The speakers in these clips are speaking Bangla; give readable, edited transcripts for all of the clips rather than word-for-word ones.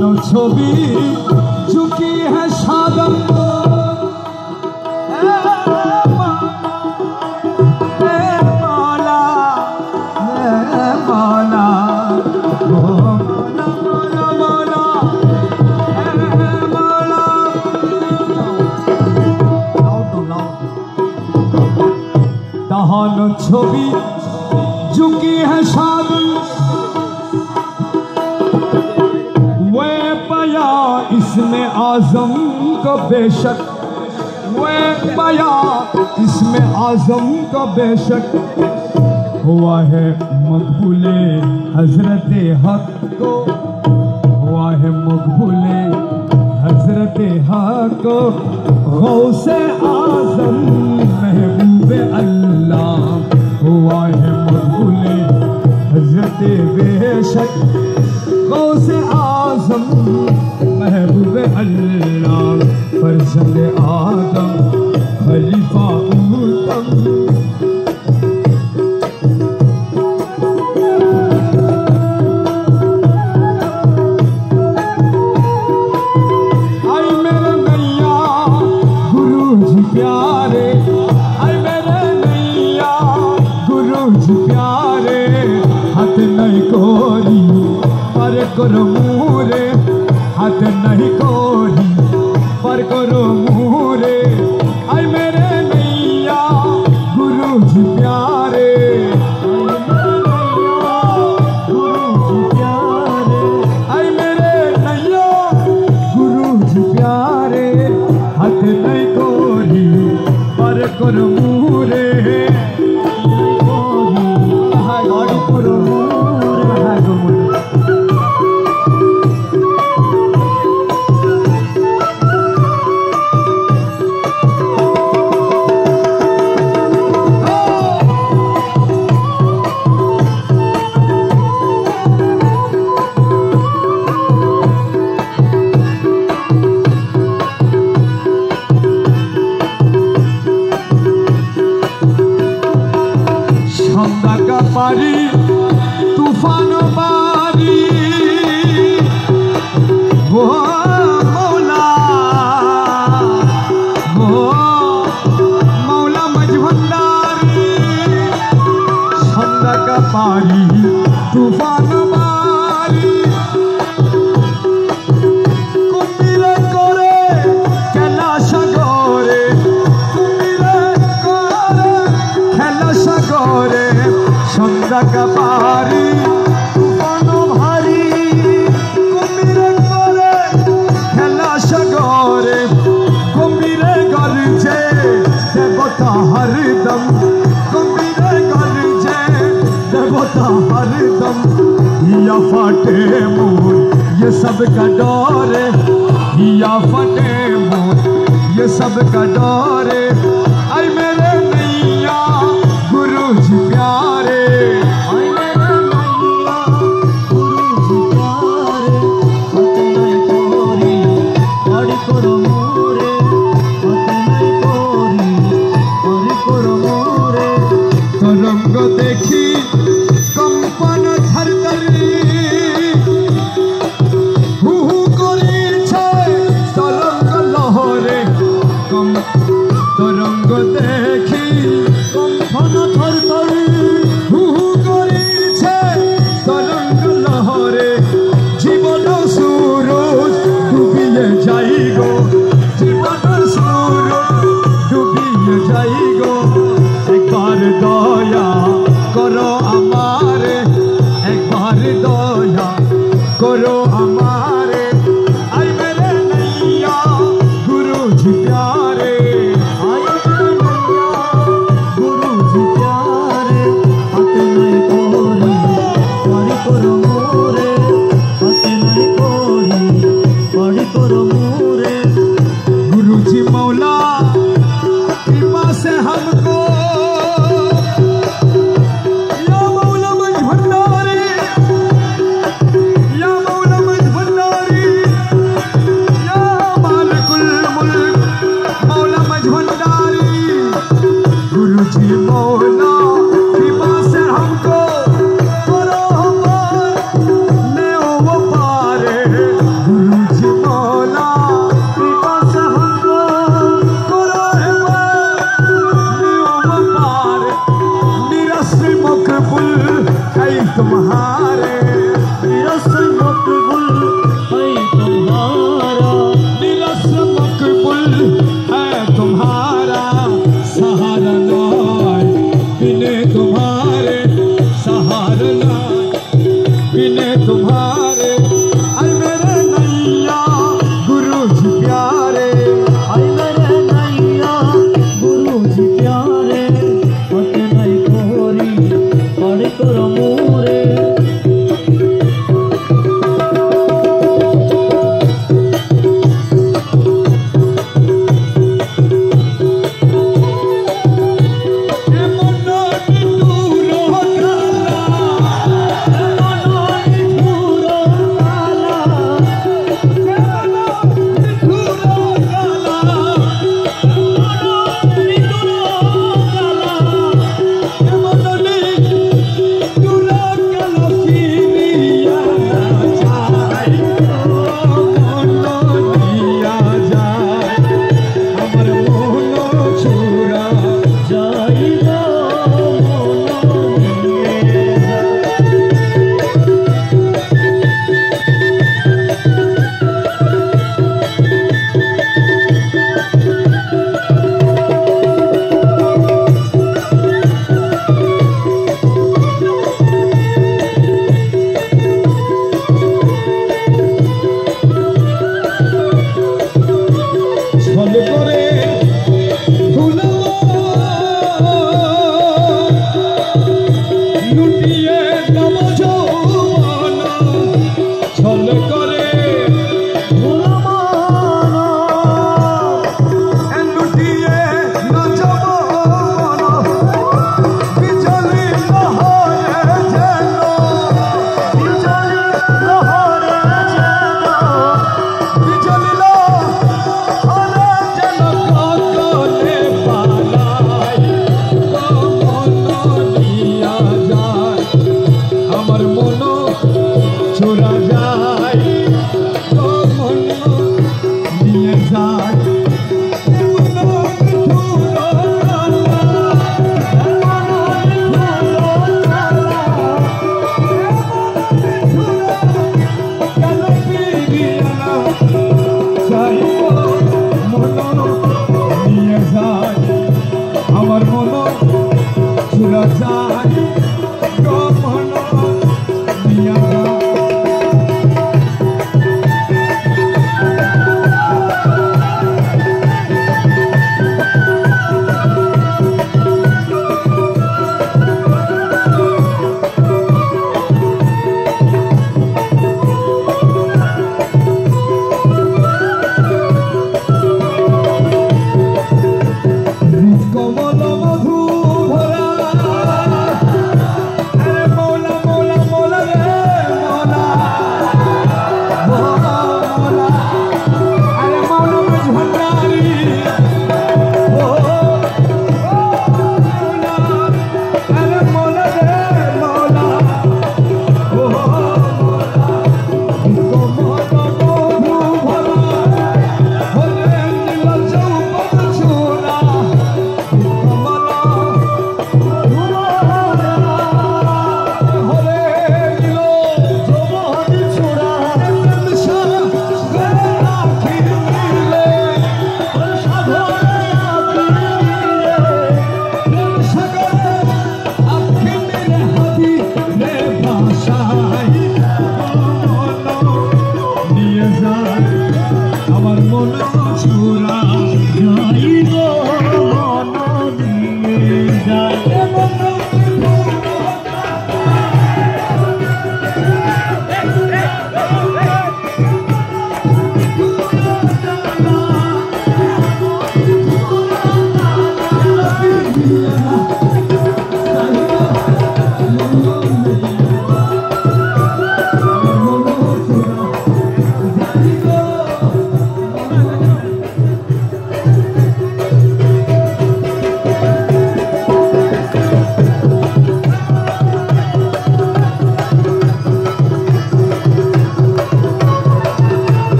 छवि झुकी है सादम छवि झुकी है सादम वे पाया इसमें आजम को बेशक वे पाया इसमें आजम को बेशक हुआ है मकबूले हजरत हक को हुआ है मकबूले हजरत हक को गौसे आजम महबूब अल्लाह हुआ है मकबूले हजरत बेशक गौसे आजम महबूब अल्लाह फर्जंद आदम खलीफा उत्तम करो मूरे हाथ नहीं कोरी पर करो मूरे आई मेरे नैया गुरु जी प्यारे गुरु जी प्यारे आई मेरे नैया गुरु जी प्यारे हाथ नहीं कोरी पर करो मूरे पारी तूफान पारी वो मौला मजभंडारी छंद का पारी तूफान पारी कुमिरे करे कैलाश गोरे कुमिरे करे कैलाश गोरे छंद का पारी तूफान भारी कुमिरे करे कैलाश गोरे कुमिरे गरजे देवता हरदम कुमिरे गरजे देवता हरदम या फटे मोर ये सब का डोरे या फटे मोर ये सब का डोरे आई मेरे नैया गुरु जी प्यारे देखी कंपन धरतरी हु करी छे तरंग लहरे कम तरंग देखी कंपन धरतरी हु करी छे तरंग लहरे जीवन सूरज डूबिए जाइगो जीवन सूरज डूबिए जाइगो एक बार दया करो हमारे एक बार दया करो हमारे आई मेरे नैया गुरु जी प्यारे आई मेरे नैया गुरु जी प्यारे हाथ नहीं कोरी पड़ी करो मोरे हाथ नहीं कोरी पड़ी करो मोरे गुरु जी मौला कृपा से हमको या मौला मज भंडारी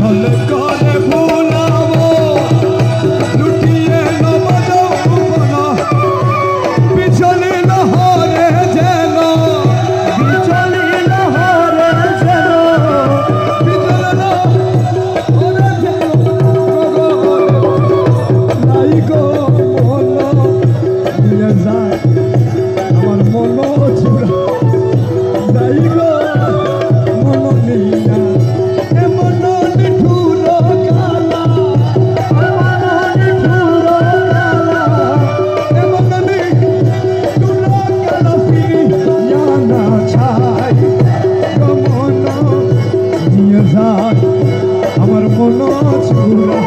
ছলে করে ভুলাবো লুটিয়ে নব যৌবন বিচলি লহরে যেন বিচলি লহরে যেন বিচলি লহরে যেন নাই গো মন নিয়ে যায় আমার মন চূড়া যাই গো মন নিয়া এ মন নিঠুর কালা এ মন নিঠুর কালা ফিরিয়া না ছাই গো মন নিয়ে যায় আমার মন চূড়া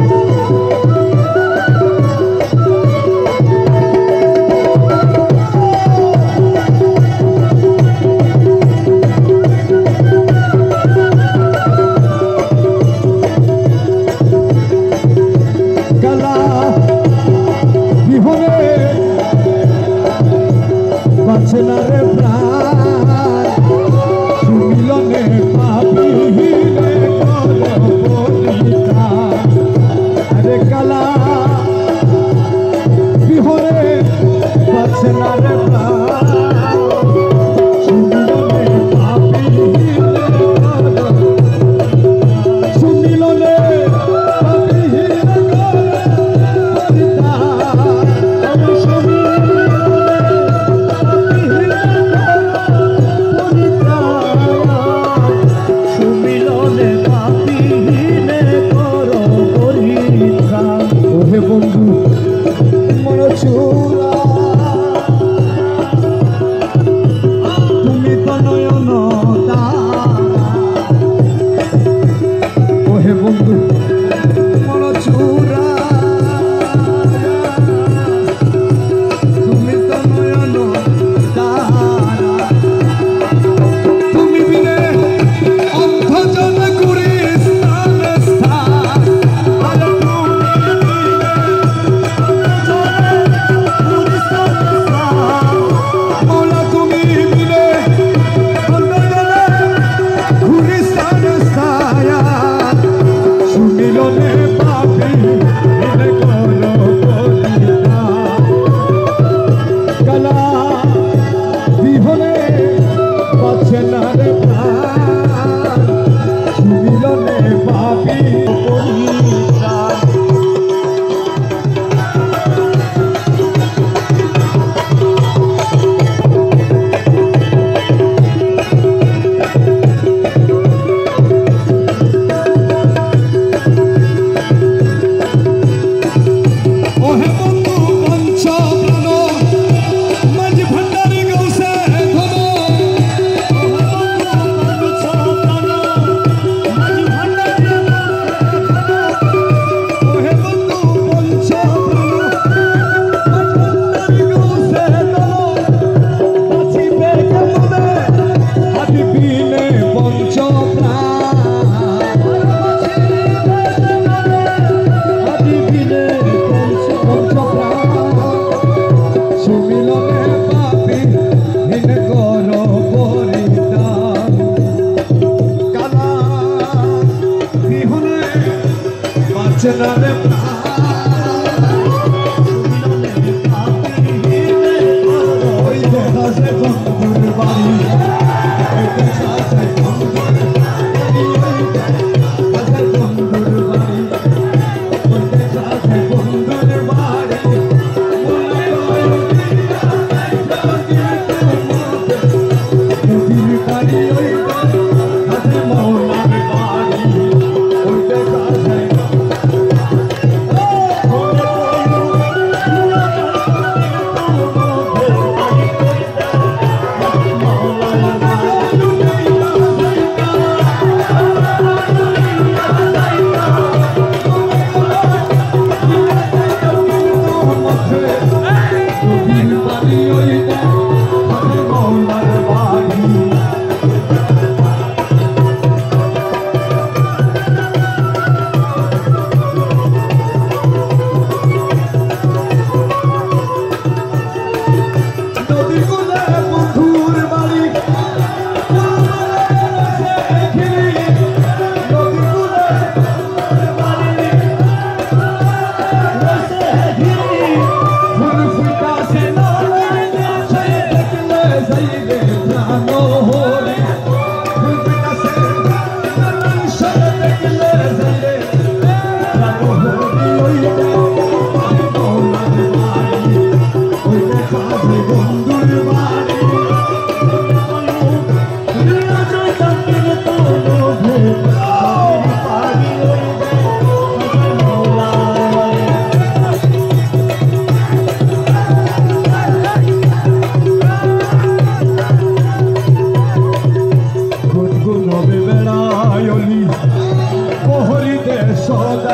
বাঁচলারে প্রাণ সুমিলনে পাপিলে কলপনিতা আরে কালা বিহরে বাঁচলারে প্রাণ সুমিলনে পাপিলে সুমিলনে পাপিলে কলপনিতা বন্ধু মন চূড়া তুমি তো নয়ন ওহে বন্ধু মন চূড়া তুমি তো নয়ন তুমি বিনে অন্ধজন করি স্থান স্থান বাঁচলারে ওই দেখা সে বন্ধুর বাড়ি দেখা সে বন্ধুর বাড়ি দেখা সে বন্ধুর বাড়ি নদীর বাড়ি ওই কাছে মৌলার বাড়ি ওই দেখা সে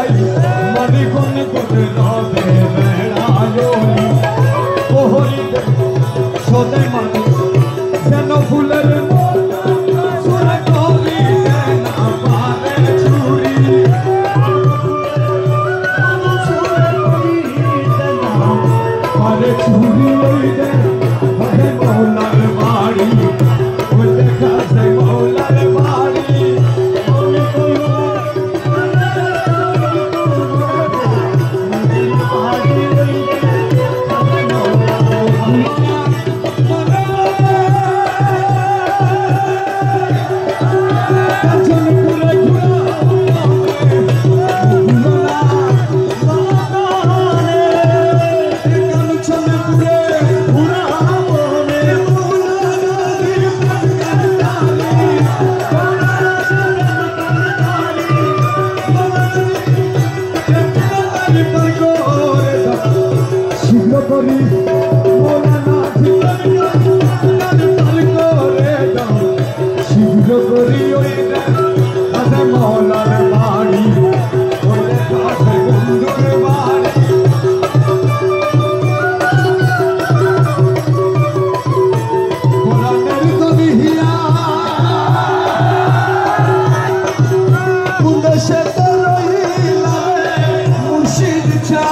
যাই মনে কোন করে রবে বেড়ায়নি ওহরিতে সদাই মানে যেন ফুলের সুরে করি না পারে ছুরি পারে ছুরি ওই দে মৌলার বাড়ি ওই দেখা যায় মৌলার বাড়ি করি মোলা না করে দাও শীঘ্র করি ওই কাছে মৌলার বাড়ি ওই কাছে বন্ধুর বাড়ি কোরআনের তবিহিয়া কোন দেশে তো রইলা মুর্শিদ চা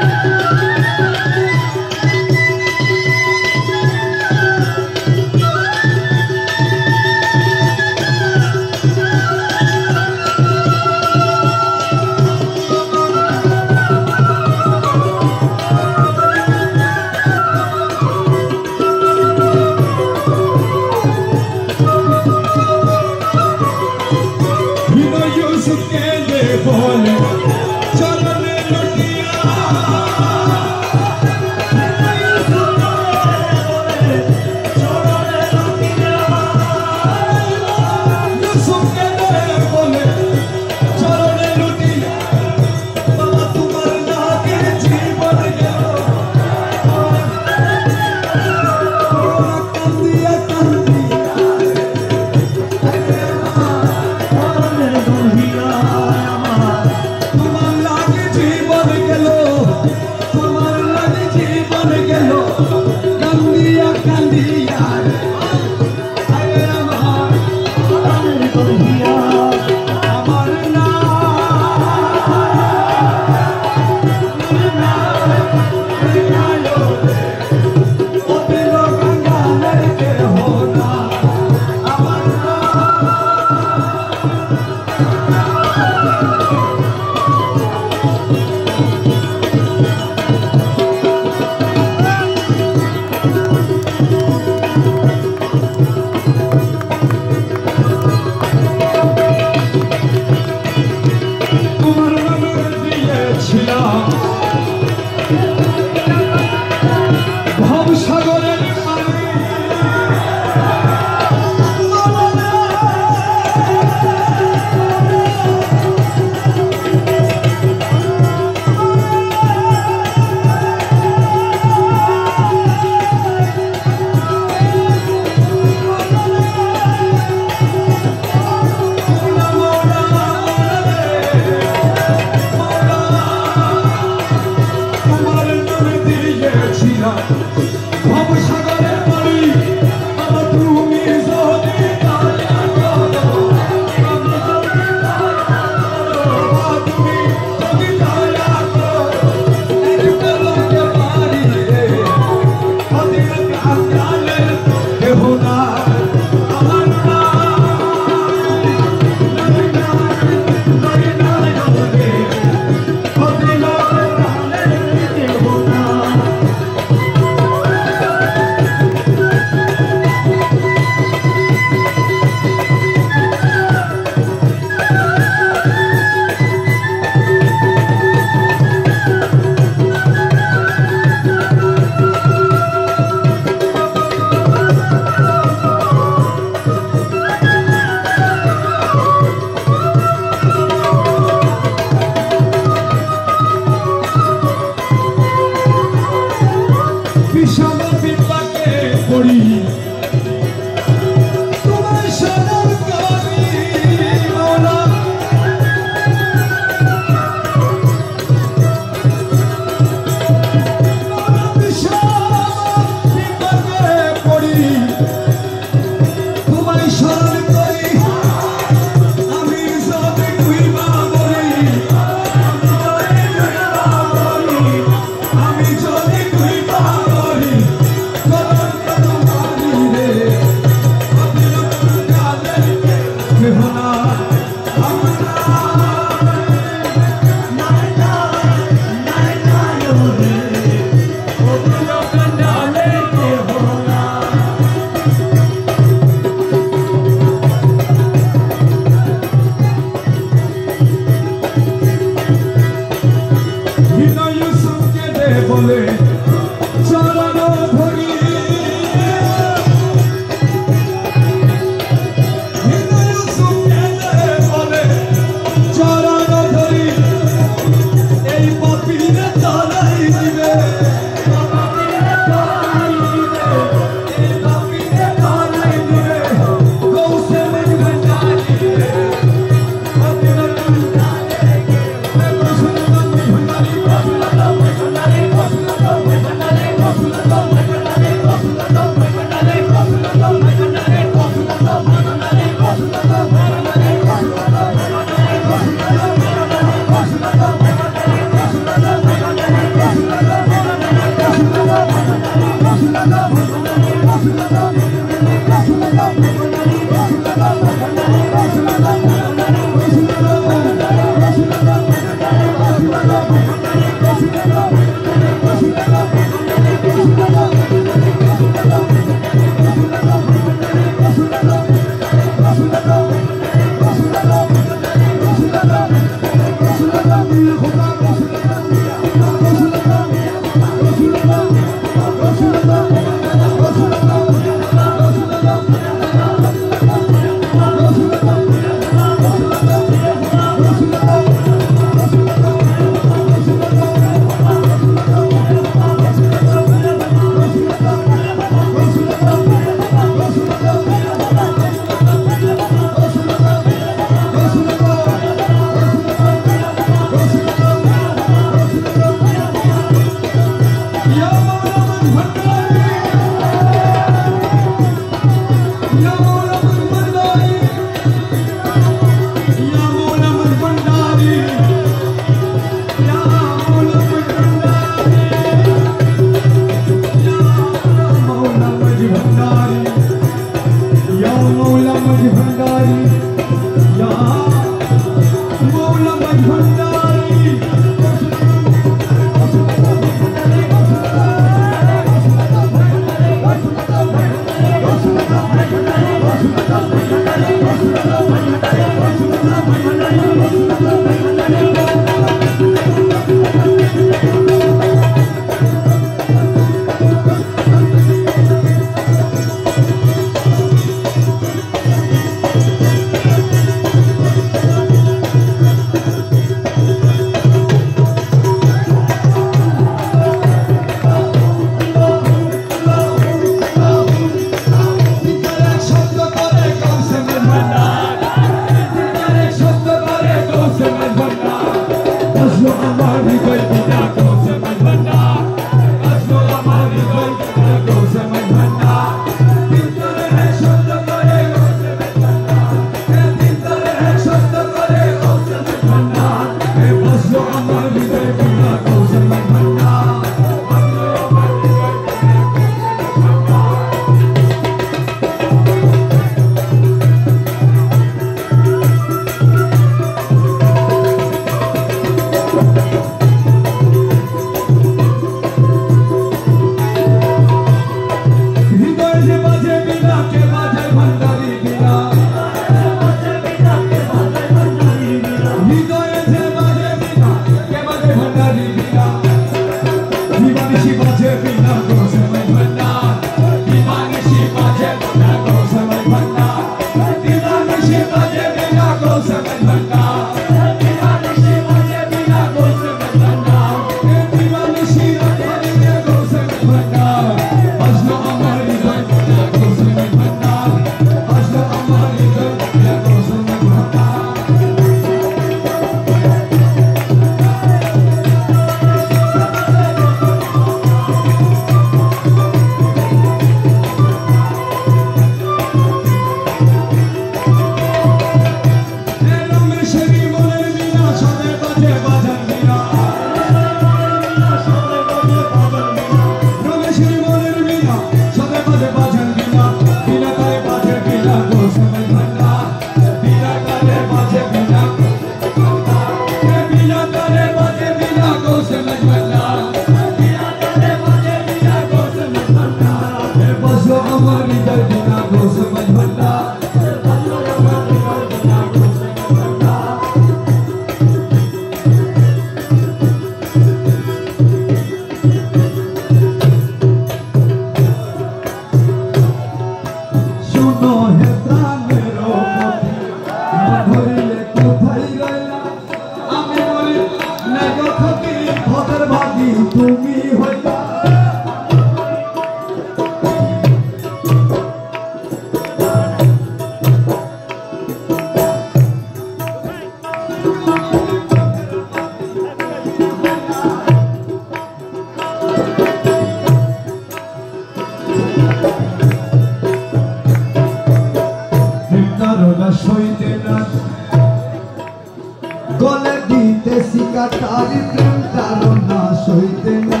গলে দিতেছি কাটারি প্রেম তারা সইতে না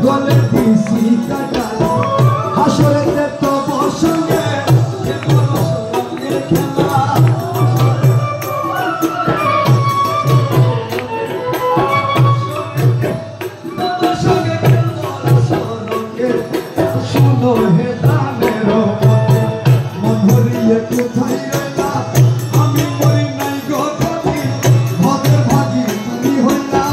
গলে দিছি কাটারি হাসরেতে তো বসঙ্গে শুনো হে দানের মন হরিয়ে কোথায় রইলা আমি মরি নাই গো তুমি মদের ভাগি তুমি হইলা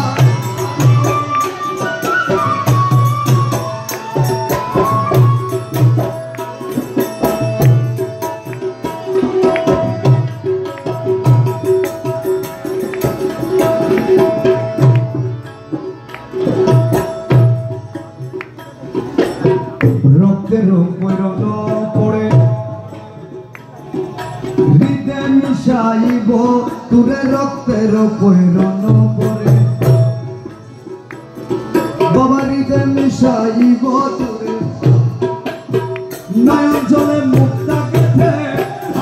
রক্তের পৈরন পড়ে হৃদে মিশাইব তুরে রক্তের পৈরন পড়ে বাবা হৃদে মিশাইব তুরে নয়ন জলে মুক্তা কেটে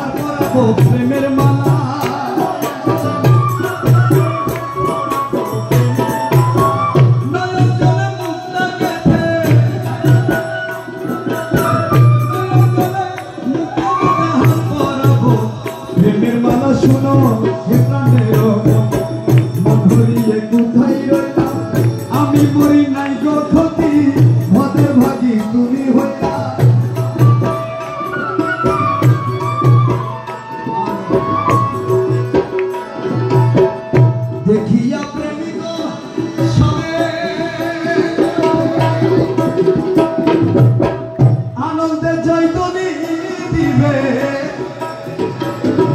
আর করাবো প্রেমের মালা শুনো হে প্রাণের মন হরিয়ে কোথায় রইলা আমি মরি নাই গো ক্ষতি মদের ভাগি তুমি হইলা দেখিয়া প্রেমিক সবে আনন্দে জয়ধ্বনি দিবে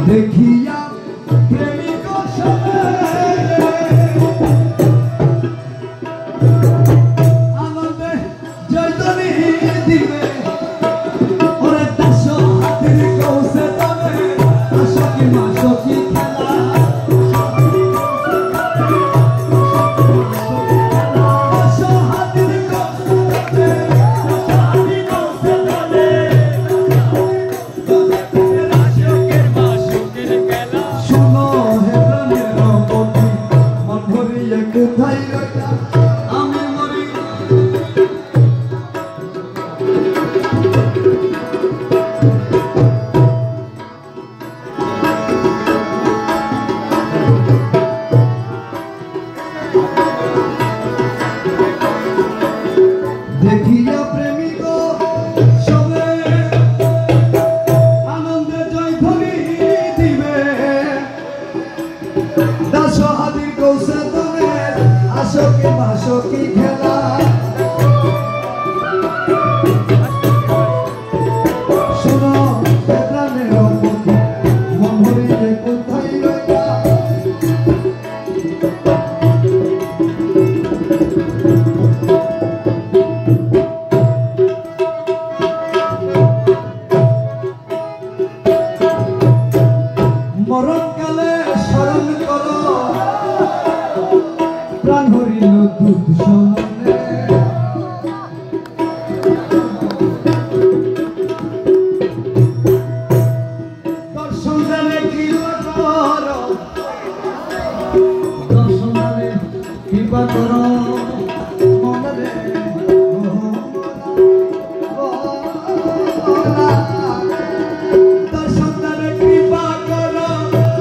দেখিয়া প্রেমিক সবে আনন্দে জয়ধ্বনি দিবে ওরে দাস হাতের কৌশে তবে আশকি মাসকি খেলা দাস হাতের কৌশে কোথায় রইলা আমি মরি দেখিয়া প্রেমিক সবে আনন্দে জয়ধ্বনি দিবে দাস হাদির কৌশে আশকি মাসকি খেলা শুনো প্রাণের মন হরিয়ে কোথায় রইলা মরণকালে স্মরণ করো প্রাণ হরিল দুধ সনে দর্শন দেনে কৃপা করো দর্শন দেনে কৃপা করো মনে দর্শন দেনে কৃপা করো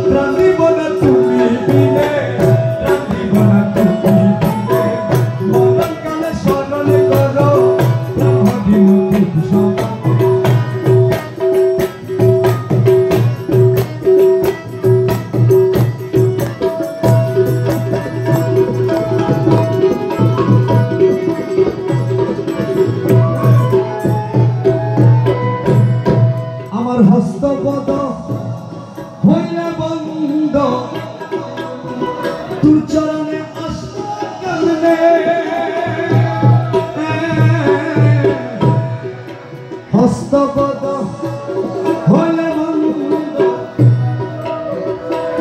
প্রাণী বলে তুমি দিলে আমার হস্তপদ হইলে বন্ধ তোর চরণে আসলে হস্তপদ হইলে বন্ধ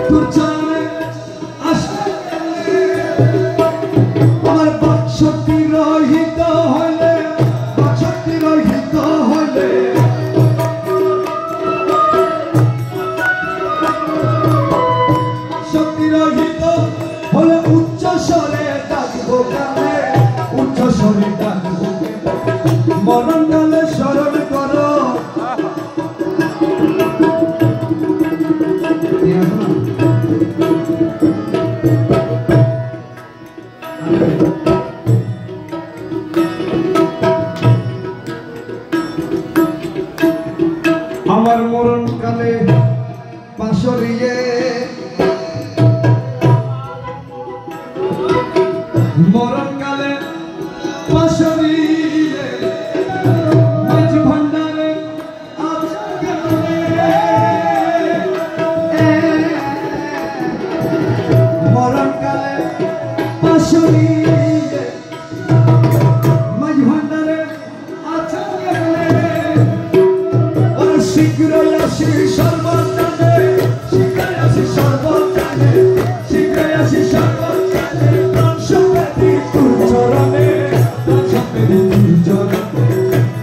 তোর চরণে আসলে আমার শক্তি রহিত হইলে শক্তি রহিত হইলে শক্তি রহিত মরণকালে পাশরিরে মাঝ ভান্ডারে মরণকালে পাশরিরে মাঝ ভান্ডারে আছে ওরা শীঘ্রই আসি সর্বজানে শীঘ্রই আসি সর্বজানে শীঘ্রই আসি সর্বজানে প্রাণ সমেতি তোর চরণে প্রাণ সমেতি তোর চরণে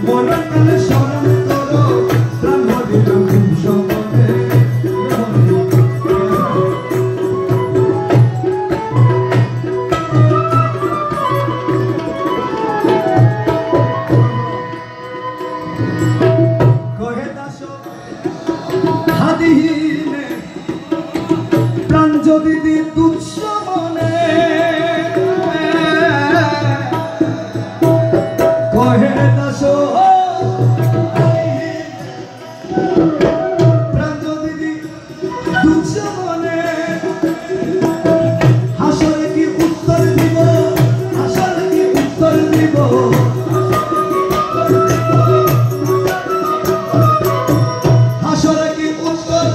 মরণকালে স্মরণ করো প্রাণ ভরিল খুব সমনে কহে দাস হাদিহীনে প্রাণ যদি দি তুচ্ছ মনে কহে দাস প্রাণ যদি দি তুচ্ছ মনে হাসরে কি উত্তর দিব হাসরে কি উত্তর দিব হাসরে কি উত্তর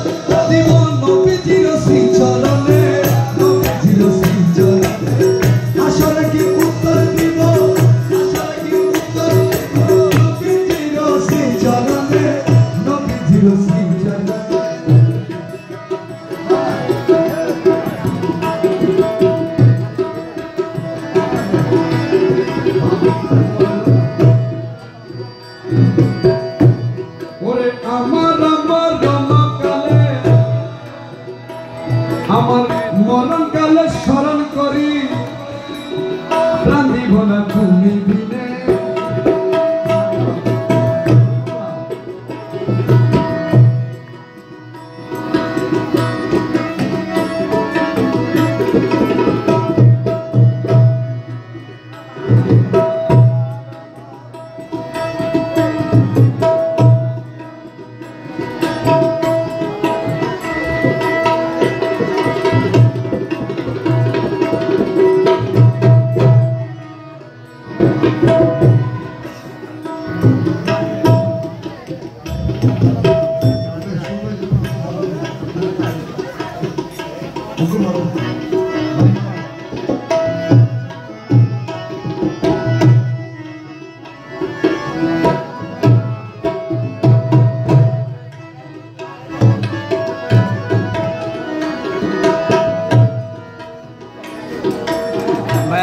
দিব নবীজির শ্রীচরণে নবীজির শ্রীচরণে হাসরে কি উত্তর দিব হাসরে কি উত্তর দিব নবীজির শ্রীচরণে নবীজির শ্রীচরণে ওরে আমার রমকালে আমার মরণকালে স্মরণ করি প্রাণ দিব না তুমি বিনে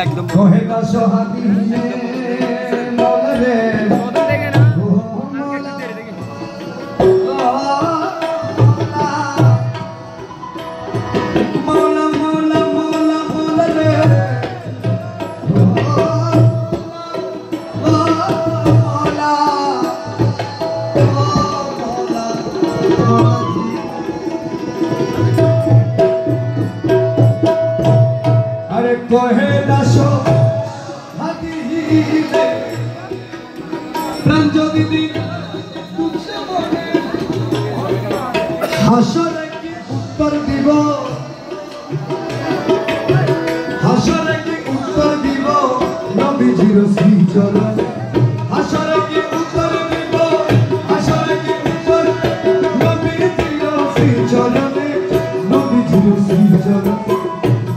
একদম কহে দাস হাদিহীনে মনে মৌলা মৌলা মৌলা মৌলা রে মৌলা আরে কহে দাস হাদিহীনে প্রাণ যদি দি তুচ্ছ মনে হাসরে কি উত্তর দিব হাসরে কি উত্তর দিব নবীজির শ্রীচরণে হাসরে কি উত্তর দিব হাসরে কি উত্তর নবীজির শ্রীচরণে নবীজির শ্রীচরণে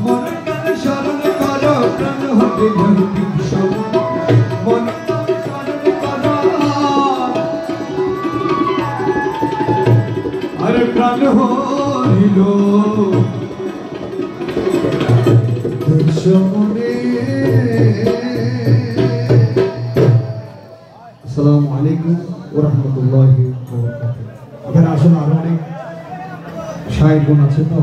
মরণকালে স্মরণ করো প্রাণ হবে ভক্তি সমনে মরণকালে স্মরণ করো আরে প্রাণ হইল সমনে। আসসালামু আলাইকুম ওয়া রাহমাতুল্লাহি ওয়া বারাকাতুহু। এখানে আসুন আরো অনেক শায়খগণ আছে তো।